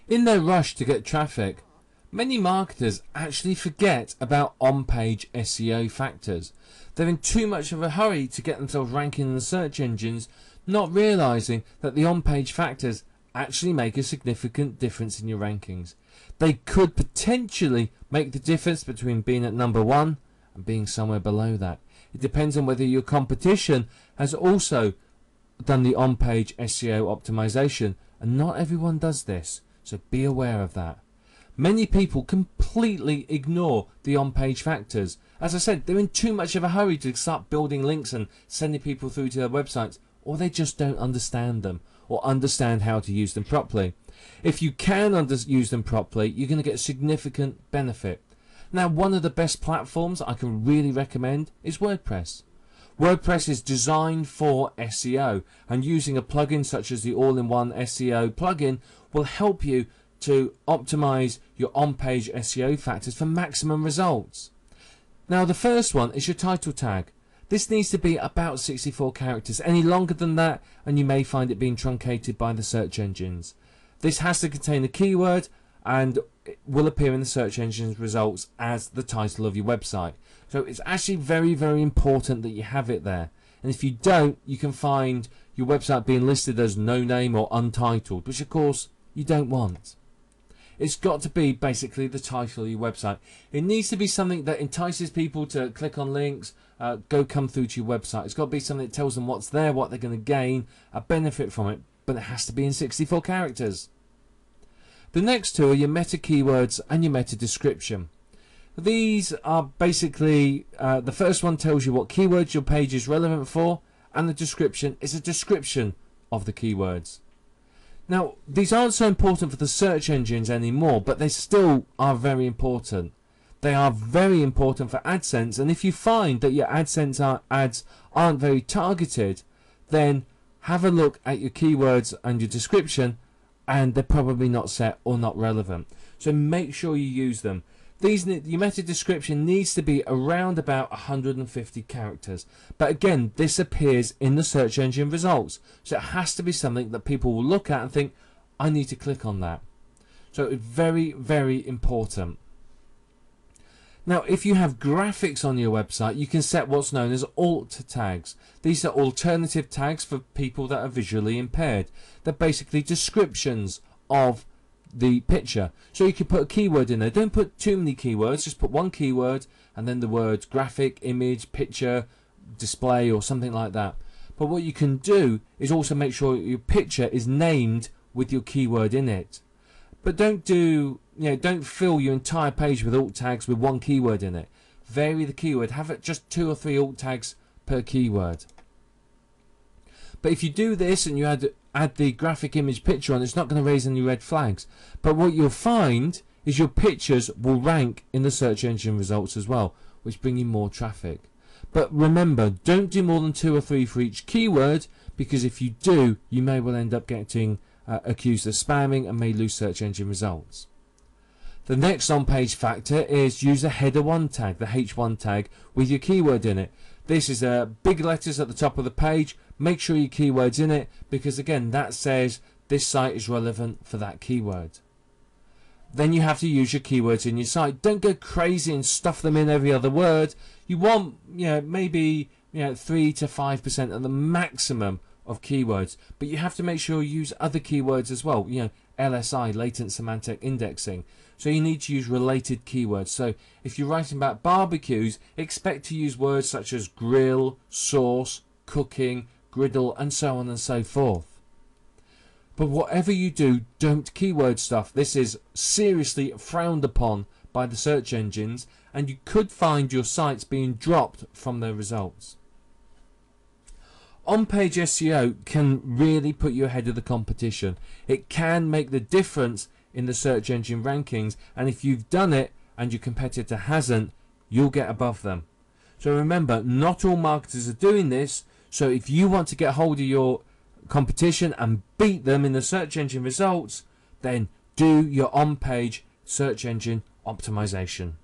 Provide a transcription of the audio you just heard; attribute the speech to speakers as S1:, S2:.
S1: In their rush to get traffic, many marketers actually forget about on-page SEO factors. They're in too much of a hurry to get themselves ranking in the search engines, not realizing that the on-page factors actually make a significant difference in your rankings. They could potentially make the difference between being at number 1 and being somewhere below that. It depends on whether your competition has also done the on-page SEO optimization, and not everyone does this, so be aware of that. Many people completely ignore the on-page factors. As I said, they're in too much of a hurry to start building links and sending people through to their websites, or they just don't understand them or understand how to use them properly. If you can use them properly, you're going to get a significant benefit. Now, one of the best platforms I can really recommend is WordPress. WordPress is designed for SEO, and using a plugin such as the all-in-one SEO plugin will help you to optimize your on-page SEO factors for maximum results. Now, the first one is your title tag. This needs to be about 64 characters. Any longer than that and you may find it being truncated by the search engines. This has to contain a keyword and it will appear in the search engine's results as the title of your website. So it's actually very, very important that you have it there. And if you don't, you can find your website being listed as no name or untitled, which of course you don't want. It's got to be basically the title of your website. It needs to be something that entices people to click on links, come through to your website. It's got to be something that tells them what's there, what they're going to gain, a benefit from it, but it has to be in 64 characters. The next two are your meta keywords and your meta description. These are basically, the first one tells you what keywords your page is relevant for, and the description is a description of the keywords. Now, these aren't so important for the search engines anymore, but they still are very important. They are very important for AdSense, and if you find that your AdSense ads aren't very targeted, then have a look at your keywords and your description, and they're probably not set or not relevant. So make sure you use them. Your meta description needs to be around about 150 characters. But again, this appears in the search engine results. So it has to be something that people will look at and think, I need to click on that. So it's very, very important. Now, if you have graphics on your website, you can set what's known as alt tags. These are alternative tags for people that are visually impaired. They're basically descriptions of the picture. So you can put a keyword in there. Don't put too many keywords, just put one keyword and then the words graphic, image, picture, display or something like that. But what you can do is also make sure your picture is named with your keyword in it. But don't fill your entire page with alt tags with one keyword in it. Vary the keyword. Have it just 2 or 3 alt tags per keyword. But if you do this and you add the graphic image picture on, it's not going to raise any red flags. But what you'll find is your pictures will rank in the search engine results as well, which bring you more traffic. But remember, don't do more than 2 or 3 for each keyword, because if you do, you may well end up getting accused of spamming and may lose search engine results. The next on-page factor is use a header 1 tag, the H1 tag, with your keyword in it. This is big letters at the top of the page. Make sure your keyword's in it, because again, that says this site is relevant for that keyword. Then you have to use your keywords in your site. Don't go crazy and stuff them in every other word. You want, maybe 3 to 5% of the maximum of keywords, but you have to make sure you use other keywords as well. LSI, latent semantic indexing. So you need to use related keywords. So if you're writing about barbecues, expect to use words such as grill, sauce, cooking, griddle, and so on and so forth. But whatever you do, don't keyword stuff. This is seriously frowned upon by the search engines, and you could find your sites being dropped from their results. On-page SEO can really put you ahead of the competition. It can make the difference in the search engine rankings, and if you've done it and your competitor hasn't, you'll get above them. So remember, not all marketers are doing this, so if you want to get hold of your competition and beat them in the search engine results, then do your on-page search engine optimization.